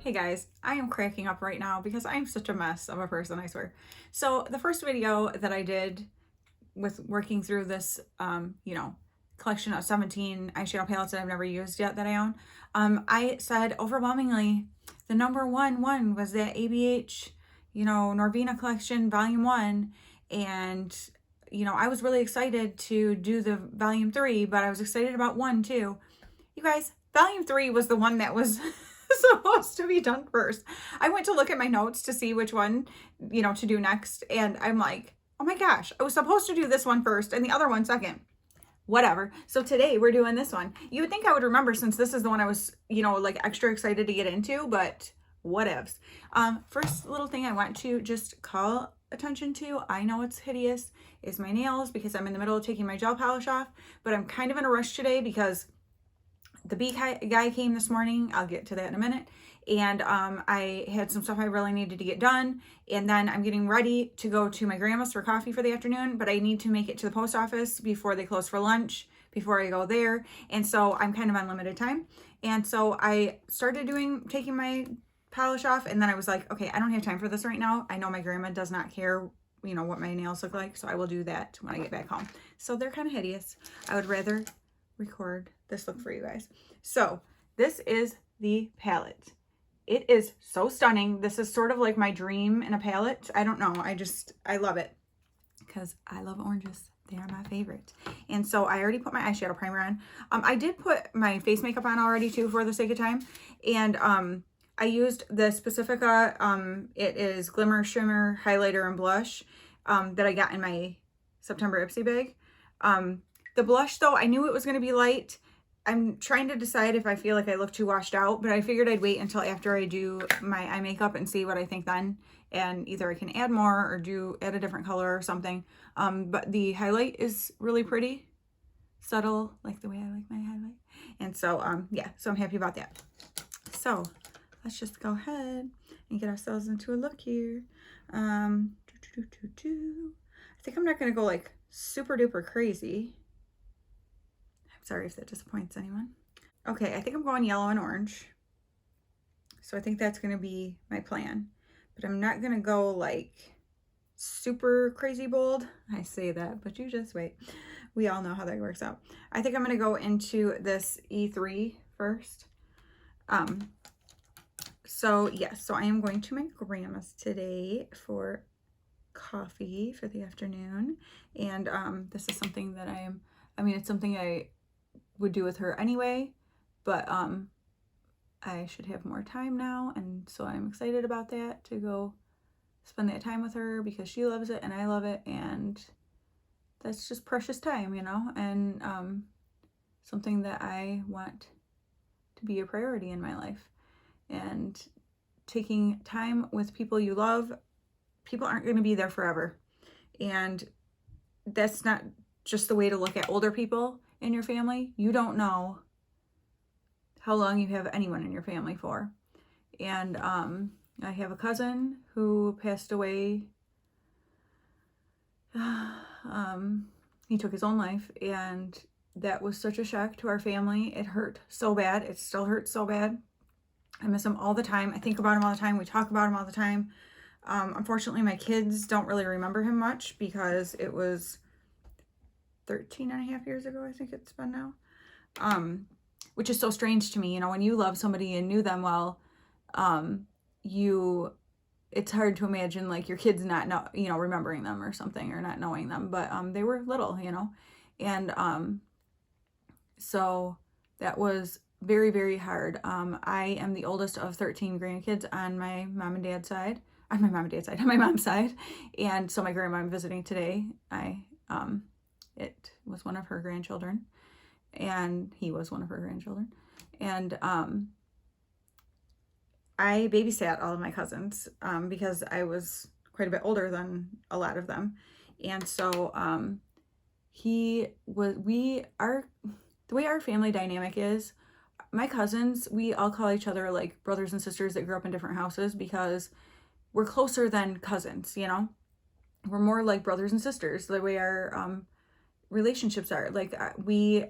Hey guys, I am cracking up right now because I'm such a mess of a person, I swear. So the first video that I did with working through this, collection of 17 eyeshadow palettes that I've never used yet that I own, I said overwhelmingly the number one was that ABH, Norvina collection volume 1. And, I was really excited to do the volume 3, but I was excited about 1 too. You guys, volume 3 was the one that was supposed to be done first. I went to look at my notes to see which one, to do next. And I'm like, oh my gosh, I was supposed to do this one first and the other one second. Whatever. So today we're doing this one. You would think I would remember since this is the one I was, like extra excited to get into, but whatevs. First little thing I want to just call attention to, I know it's hideous, is my nails because I'm in the middle of taking my gel polish off, but I'm kind of in a rush today because the bee guy came this morning. I'll get to that in a minute. And I had some stuff I really needed to get done. And then I'm getting ready to go to my grandma's for coffee for the afternoon, but I need to make it to the post office before they close for lunch, before I go there. And so I'm kind of on limited time. And so I started taking my polish off, and then I was like, okay, I don't have time for this right now. I know my grandma does not care, what my nails look like, so I will do that when I get back home. So they're kind of hideous. I would rather record this look for you guys. So this is the palette. It is so stunning. This is sort of like my dream in a palette. I don't know. I love it because I love oranges. They are my favorite. And so I already put my eyeshadow primer on. I did put my face makeup on already too for the sake of time. And I used the Specifica, it is Glimmer Shimmer Highlighter and Blush that I got in my September Ipsy bag. The blush though, I knew it was going to be light. I'm trying to decide if I feel like I look too washed out, but I figured I'd wait until after I do my eye makeup and see what I think then. And either I can add more or add a different color or something. But the highlight is really pretty. Subtle, like the way I like my highlight. And so, yeah, so I'm happy about that. So let's just go ahead and get ourselves into a look here. I think I'm not going to go like super duper crazy. Sorry if that disappoints anyone. Okay, I think I'm going yellow and orange. So I think that's going to be my plan. But I'm not going to go like super crazy bold. I say that, but you just wait. We all know how that works out. I think I'm going to go into this E3 first. So yes, so I am going to my grandma's today for coffee for the afternoon. And this is something that it's something I would do with her anyway, but I should have more time now, and so I'm excited about that, to go spend that time with her because she loves it and I love it, and that's just precious time, and something that I want to be a priority in my life. And taking time with people you love, people aren't going to be there forever, and that's not just the way to look at older people in your family. You don't know how long you have anyone in your family for. And I have a cousin who passed away. He took his own life, and that was such a shock to our family. It hurt so bad. It still hurts so bad. I miss him all the time. I think about him all the time. We talk about him all the time. Unfortunately, my kids don't really remember him much because it was 13 and a half years ago, I think it's been now. Which is so strange to me, when you love somebody and knew them well, it's hard to imagine like your kids not remembering them or something, or not knowing them, but they were little, and so that was very, very hard. I am the oldest of 13 grandkids on my mom and dad's side, on my mom's side, and so my grandma I'm visiting today, it was one of her grandchildren, and he was one of her grandchildren. And I babysat all of my cousins because I was quite a bit older than a lot of them. And so the way our family dynamic is, my cousins, we all call each other like brothers and sisters that grew up in different houses because we're closer than cousins, We're more like brothers and sisters, the way our relationships are. Like we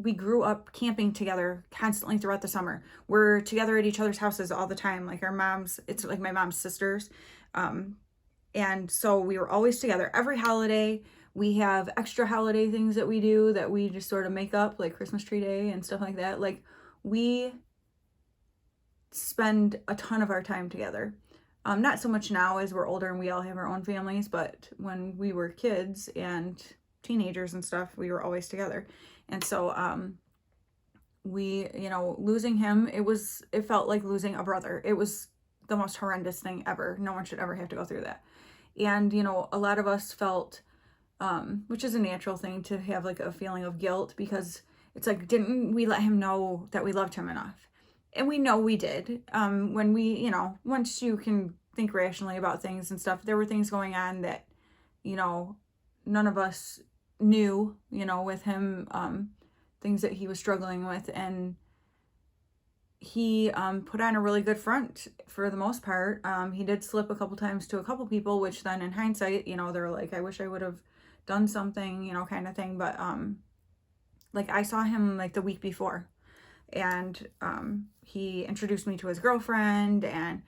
we grew up camping together constantly throughout the summer. We're together at each other's houses all the time. Like our moms, it's like my mom's sisters. And so we were always together every holiday. We have extra holiday things that we do that we just sort of make up, like Christmas tree day and stuff like that. Like we spend a ton of our time together. Not so much now as we're older and we all have our own families, but when we were kids and teenagers and stuff, we were always together. And so we, you know, losing him, it felt like losing a brother. It was the most horrendous thing ever. No one should ever have to go through that. And, you know, a lot of us felt, which is a natural thing to have, like a feeling of guilt, because it's like, didn't we let him know that we loved him enough? And we know we did. When we, you know, once you can think rationally about things and stuff, there were things going on that, you know, none of us knew, you know, with him, things that he was struggling with. And he put on a really good front for the most part. He did slip a couple times to a couple people, which then in hindsight, you know, they're like, I wish I would have done something, you know, kind of thing. But like I saw him like the week before, and he introduced me to his girlfriend, and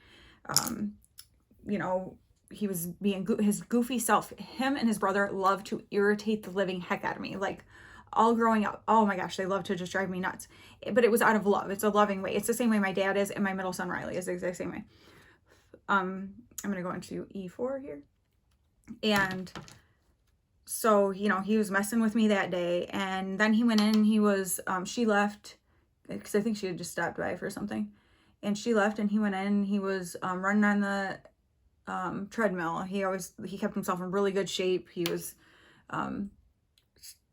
you know, he was being his goofy self. Him and his brother love to irritate the living heck out of me. Like all growing up, oh my gosh, they love to just drive me nuts. But it was out of love. It's a loving way. It's the same way my dad is, and my middle son Riley is the exact same way. I'm gonna go into E4 here. And so, you know, he was messing with me that day, and then he went in, he was she left, because I think she had just stopped by for something, and she left, and he went in, he was running on the treadmill. He kept himself in really good shape. He was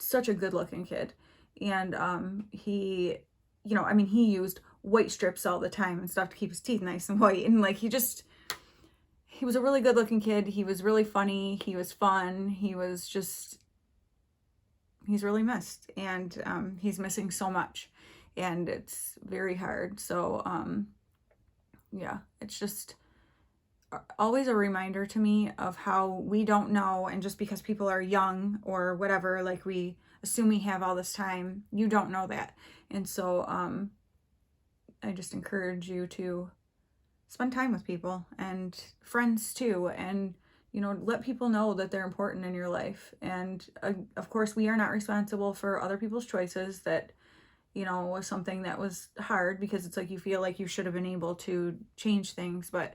such a good looking kid. And he, you know, I mean, he used white strips all the time and stuff to keep his teeth nice and white. And like, he was a really good looking kid. He was really funny. He was fun. He's really missed, and he's missing so much, and it's very hard. So yeah, it's just always a reminder to me of how we don't know, and just because people are young or whatever, like we assume we have all this time, you don't know that. And so I just encourage you to spend time with people, and friends too, and you know, let people know that they're important in your life. And of course, we are not responsible for other people's choices. That, you know, was something that was hard, because it's like you feel like you should have been able to change things, but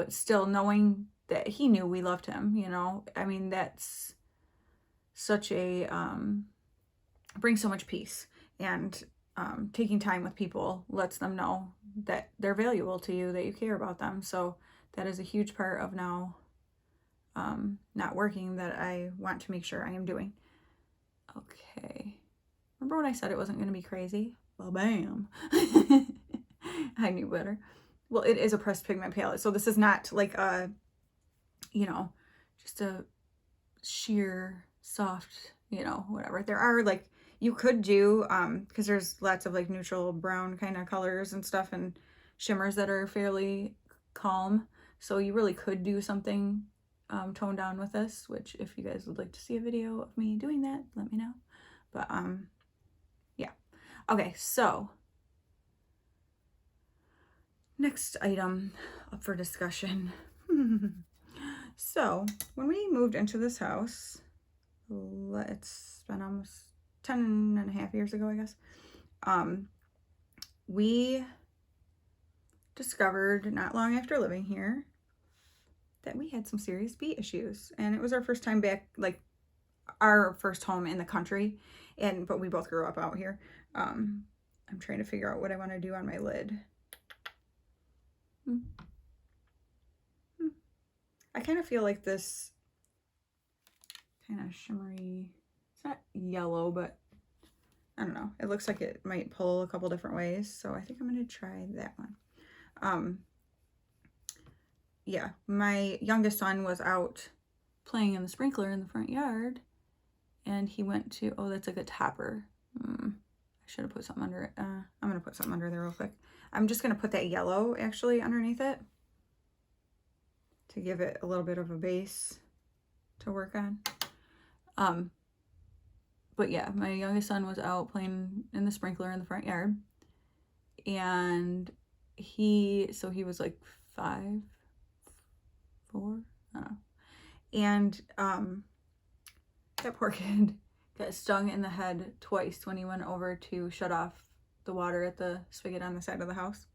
still knowing that he knew we loved him, you know, I mean, that's such a, brings so much peace. And taking time with people lets them know that they're valuable to you, that you care about them. So that is a huge part of now not working, that I want to make sure I am doing. Okay. Remember when I said it wasn't going to be crazy? Well, bam. I knew better. Well, it is a pressed pigment palette, so this is not like a, you know, just a sheer soft, you know, whatever. There are, like, you could do, because there's lots of like neutral brown kind of colors and stuff, and shimmers that are fairly calm, so you really could do something toned down with this, which if you guys would like to see a video of me doing that, let me know. But yeah. Okay, so next item up for discussion. So when we moved into this house, it's been almost 10 and a half years ago, I guess, we discovered not long after living here that we had some serious bee issues. And it was our first time back, like our first home in the country, but we both grew up out here. I'm trying to figure out what I want to do on my lid. I kind of feel like this kind of shimmery, it's not yellow, but I don't know, it looks like it might pull a couple different ways, so I think I'm going to try that one. Yeah, my youngest son was out playing in the sprinkler in the front yard, and he went to, oh, that's like a topper. I should have put something under it. I'm going to put something under there real quick. I'm just going to put that yellow actually underneath it to give it a little bit of a base to work on. but yeah, my youngest son was out playing in the sprinkler in the front yard, and he was like 5, 4, I don't know. And that poor kid got stung in the head twice when he went over to shut off the water at the spigot on the side of the house.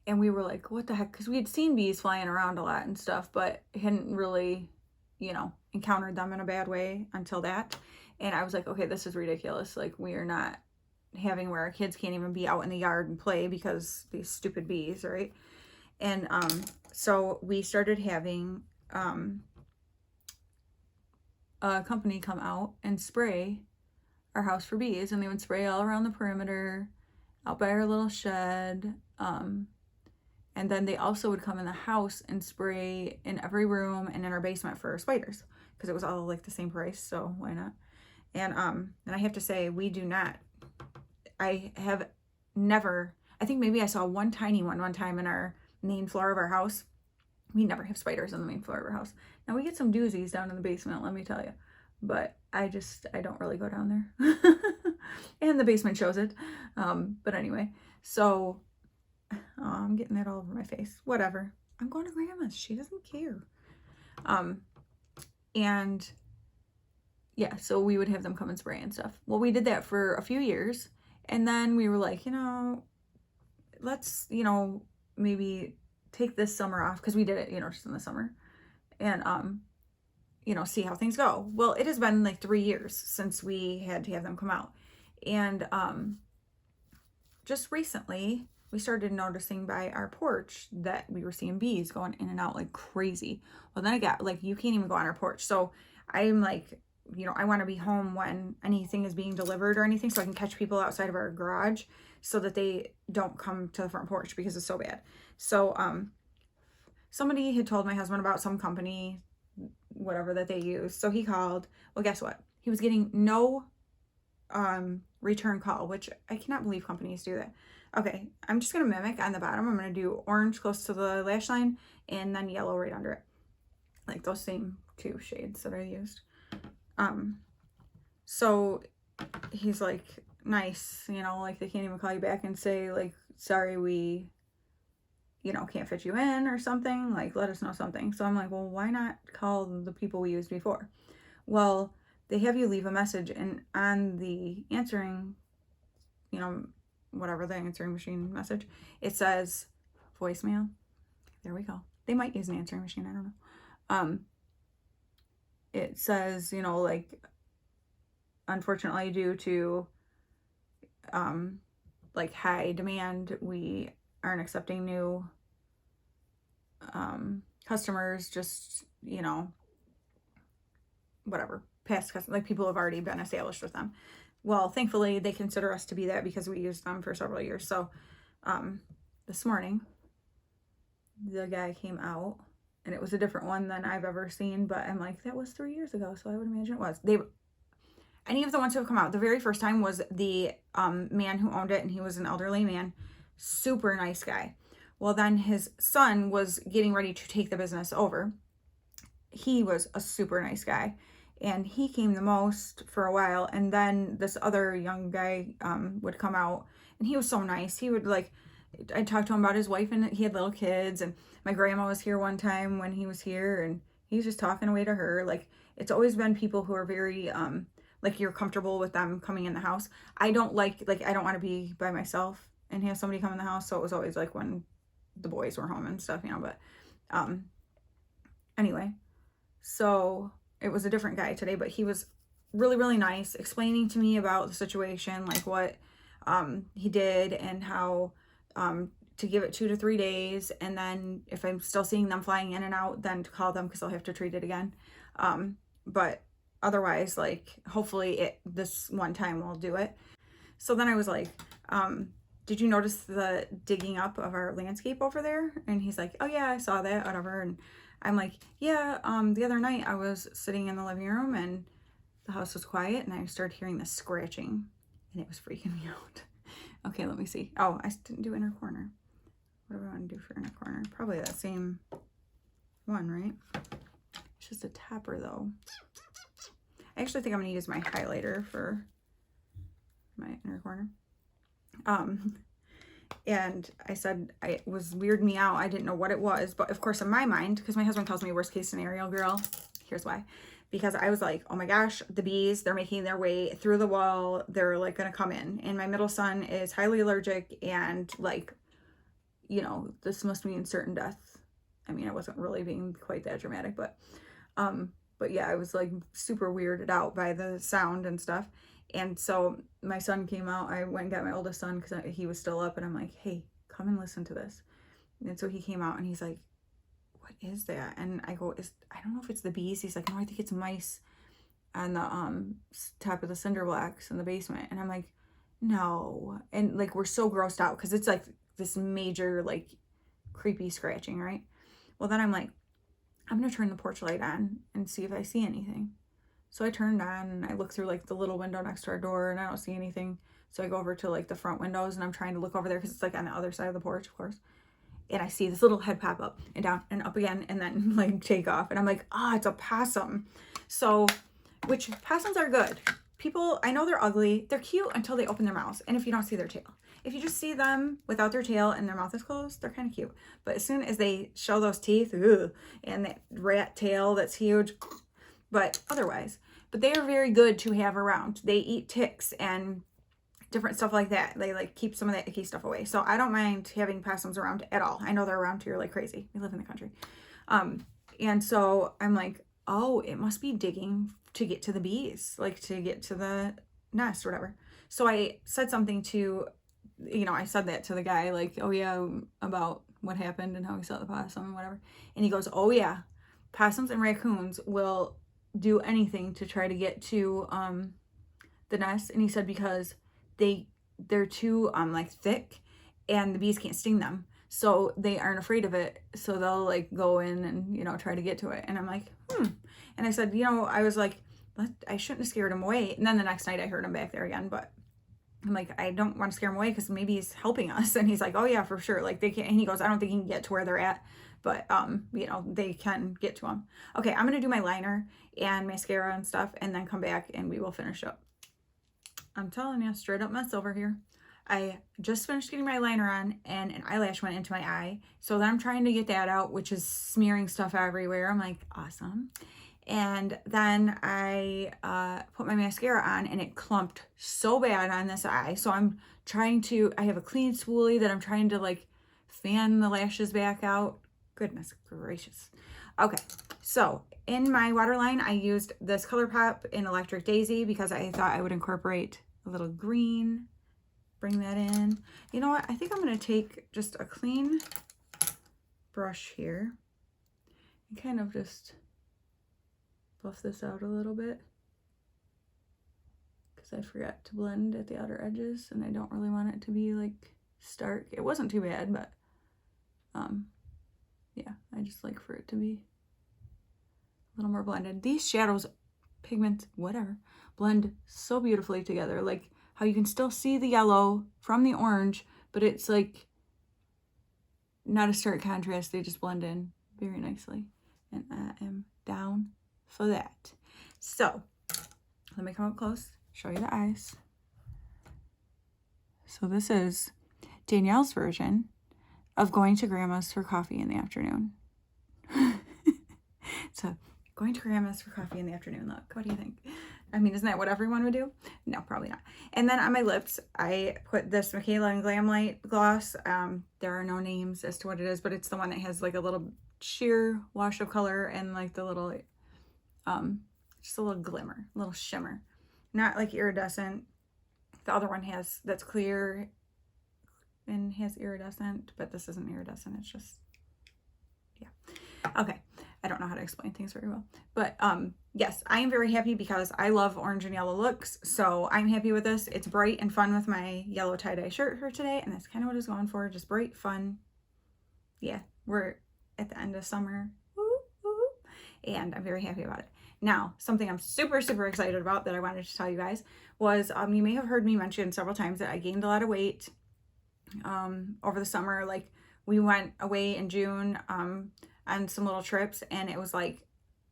And we were like, what the heck? Because we had seen bees flying around a lot and stuff, but hadn't really, you know, encountered them in a bad way until that. And I was like, okay, this is ridiculous. Like, we are not having where our kids can't even be out in the yard and play because these stupid bees, right? And so we started having a company come out and spray our house for bees, and they would spray all around the perimeter, out by our little shed, and then they also would come in the house and spray in every room and in our basement for spiders, because it was all like the same price, so why not? And I have to say, we do not, I have never, I think maybe I saw one tiny one time in our main floor of our house. We never have spiders on the main floor of our house. Now we get some doozies down in the basement, let me tell you, but I don't really go down there. And the basement shows it. But anyway, so I'm getting that all over my face. Whatever. I'm going to grandma's. She doesn't care. And yeah, so we would have them come and spray and stuff. Well, we did that for a few years, and then we were like, you know, let's, you know, maybe take this summer off, because we did it, you know, just in the summer, and you know, see how things go. Well, it has been like 3 years since we had to have them come out, and just recently we started noticing by our porch that we were seeing bees going in and out like crazy. Well, then I got like, you can't even go on our porch, so I'm like, you know, I want to be home when anything is being delivered or anything, so I can catch people outside of our garage so that they don't come to the front porch because it's so bad. So somebody had told my husband about some company, whatever, that they use. So he called. Well, guess what? He was getting no return call, which I cannot believe companies do that. Okay, I'm just going to mimic on the bottom. I'm going to do orange close to the lash line and then yellow right under it. Like those same 2 shades that I used. So he's like, nice, you know, like they can't even call you back and say like, sorry, we, you know, can't fit you in or something, like let us know something. So I'm like, well, why not call the people we used before? Well, they have you leave a message, and on the answering, you know, whatever the answering machine message, it says voicemail. There we go. They might use an answering machine, I don't know. It says, you know, like, unfortunately, due to like high demand, we aren't accepting new customers, just, you know, whatever, past customers, like people have already been established with them. Well, thankfully they consider us to be that because we used them for several years. So this morning the guy came out, and it was a different one than I've ever seen, but I'm like, that was 3 years ago, so I would imagine it was. Any of the ones who have come out, the very first time was the man who owned it, and he was an elderly man, super nice guy. Well, then his son was getting ready to take the business over. He was a super nice guy, and he came the most for a while. And then this other young guy would come out, and he was so nice. He would, like, I talked to him about his wife, and he had little kids, and my grandma was here one time when he was here, and he was just talking away to her. Like, it's always been people who are very like, you're comfortable with them coming in the house. I don't like I don't want to be by myself and have somebody come in the house, so it was always like when the boys were home and stuff, you know. But anyway, so it was a different guy today, but he was really, really nice, explaining to me about the situation, like what he did, and how to give it 2 to 3 days, and then if I'm still seeing them flying in and out, then to call them because I'll have to treat it again. But otherwise, like, hopefully this one time will do it. So then I was like, did you notice the digging up of our landscape over there? And he's like, oh yeah, I saw that, whatever. And I'm like, yeah, the other night I was sitting in the living room and the house was quiet, and I started hearing this scratching, and it was freaking me out. Okay, let me see. Oh, I didn't do inner corner. What do I want to do for inner corner? Probably that same one, right? It's just a tapper though. I actually think I'm going to use my highlighter for my inner corner. And I said it was weirding me out. I didn't know what it was, but of course in my mind, because my husband calls me worst case scenario girl, here's why. Because I was like, oh my gosh, the bees, they're making their way through the wall. They're like going to come in. And my middle son is highly allergic and like, you know, this must mean certain death. I mean, I wasn't really being quite that dramatic, but yeah, I was like super weirded out by the sound and stuff. And so my son came out. I went and got my oldest son because he was still up, and I'm like, hey, come and listen to this. And so he came out and he's like, what is that? And I go, I don't know if it's the bees. He's like, no, I think it's mice on the top of the cinder blocks in the basement. And I'm like, no. And like, we're so grossed out because it's like this major like creepy scratching, right? Well, then I'm like, I'm gonna turn the porch light on and see if I see anything. So I turned on and I look through like the little window next to our door and I don't see anything. So I go over to like the front windows and I'm trying to look over there because it's like on the other side of the porch, of course. And I see this little head pop up and down and up again and then like take off. And I'm like, it's a possum. So, which possums are good. People, I know they're ugly. They're cute until they open their mouths. And if you don't see their tail. If you just see them without their tail and their mouth is closed, they're kind of cute. But as soon as they show those teeth, and that rat tail that's huge, but otherwise. But they are very good to have around. They eat ticks and different stuff like that. They like keep some of that icky stuff away. So I don't mind having possums around at all. I know they're around here like crazy. We live in the country. And so I'm like, oh, it must be digging to get to the bees, like to get to the nest or whatever. So I said something to, I said that to the guy, like, oh yeah, about what happened and how he saw the possum and whatever. And he goes, oh yeah, possums and raccoons will do anything to try to get to the nest. And he said because they're too like thick and the bees can't sting them, so they aren't afraid of it, so they'll like go in and try to get to it. And I'm like, and I said, I was like, I shouldn't have scared him away. And then the next night I heard him back there again, but I'm like, I don't want to scare him away because maybe he's helping us. And he's like, oh yeah, for sure, like they can. And he goes, I don't think he can get to where they're at, but they can get to them. Okay, I'm gonna do my liner and mascara and stuff and then come back and we will finish up. I'm telling you, straight up mess over here. I just finished getting my liner on and an eyelash went into my eye. So then I'm trying to get that out, which is smearing stuff everywhere. I'm like, awesome. And then I put my mascara on and it clumped so bad on this eye. So I'm trying to, I have a clean spoolie that I'm trying to like fan the lashes back out. Goodness gracious. Okay, so in my waterline, I used this Colourpop in Electric Daisy because I thought I would incorporate a little green, bring that in. You know what? I think I'm going to take just a clean brush here and kind of just buff this out a little bit because I forgot to blend at the outer edges and I don't really want it to be like stark. It wasn't too bad, but yeah, I just like for it to be a little more blended. These shadows, pigments, whatever, blend so beautifully together. Like how you can still see the yellow from the orange, but it's like not a stark contrast. They just blend in very nicely. And I am down for that. So let me come up close, show you the eyes. So this is Danielle's version of going to grandma's for coffee in the afternoon. So going to grandma's for coffee in the afternoon look. What do you think? I mean, isn't that what everyone would do? No, probably not. And then on my lips, I put this Michaela and Glam Light gloss. There are no names as to what it is, but it's the one that has like a little sheer wash of color and like the little, just a little glimmer, a little shimmer. Not like iridescent. The other one has, that's clear and has iridescent, but this isn't iridescent. It's just, yeah. Okay. I don't know how to explain things very well, but yes, I am very happy because I love orange and yellow looks. So I'm happy with this. It's bright and fun with my yellow tie-dye shirt for today. And that's kind of what I was going for. Just bright, fun. Yeah, we're at the end of summer. Woo, woo, and I'm very happy about it. Now, something I'm super, super excited about that I wanted to tell you guys was, you may have heard me mention several times that I gained a lot of weight over the summer. Like we went away in June, on some little trips, and it was like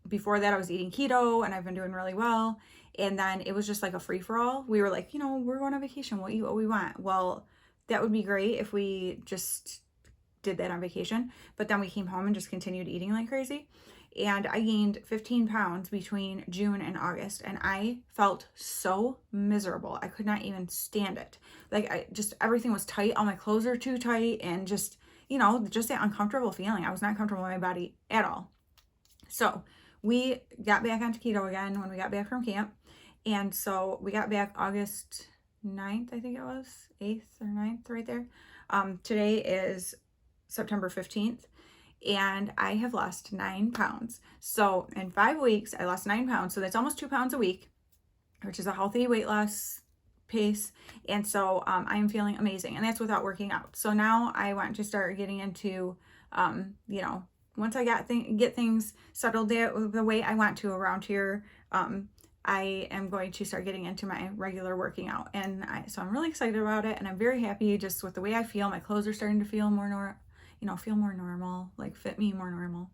before that I was eating keto and I've been doing really well. And then it was just like a free-for-all. We were like, you know, we're going on vacation. We'll eat what we want. Well, that would be great if we just did that on vacation. But then we came home and just continued eating like crazy. And I gained 15 pounds between June and August. And I felt so miserable. I could not even stand it. Like, everything was tight. All my clothes are too tight. And just, you know, just that uncomfortable feeling. I was not comfortable in my body at all. So we got back onto keto again when we got back from camp. And so we got back August 9th, I think it was, 8th or 9th, right there. Today is September 15th, and I have lost 9 pounds. So in 5 weeks, I lost 9 pounds. So that's almost 2 pounds a week, which is a healthy weight loss pace. And so I am feeling amazing, and that's without working out. So now I want to start getting into, you know, once I get things settled the way I want to around here, I am going to start getting into my regular working out. And so I'm really excited about it, and I'm very happy just with the way I feel. My clothes are starting to feel more feel more normal, like fit me more normal.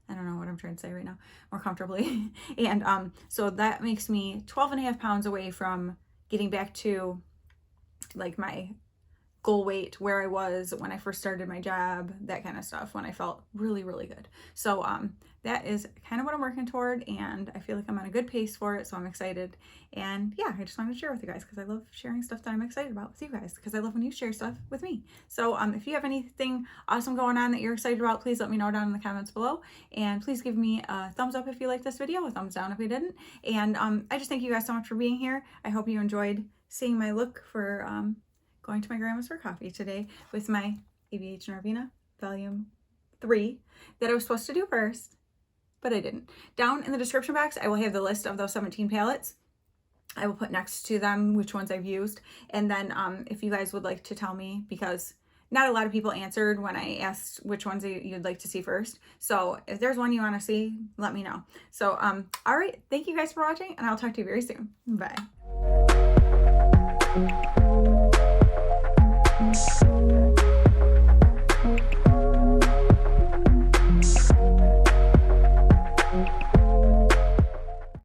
I don't know what I'm trying to say right now, more comfortably. And so that makes me 12.5 pounds away from getting back to like my goal weight where I was when I first started my job, that kind of stuff, when I felt really, really good. So that is kind of what I'm working toward, and I feel like I'm on a good pace for it, so I'm excited. And yeah, I just wanted to share with you guys because I love sharing stuff that I'm excited about with you guys, because I love when you share stuff with me. So if you have anything awesome going on that you're excited about, please let me know down in the comments below, and please give me a thumbs up if you liked this video, a thumbs down if you didn't. And I just thank you guys so much for being here. I hope you enjoyed seeing my look for going to my grandma's for coffee today with my ABH Norvina Volume 3 that I was supposed to do first, but I didn't. Down in the description box, I will have the list of those 17 palettes. I will put next to them which ones I've used. And then if you guys would like to tell me, because not a lot of people answered when I asked which ones you'd like to see first. So if there's one you want to see, let me know. So, all right. Thank you guys for watching, and I'll talk to you very soon. Bye.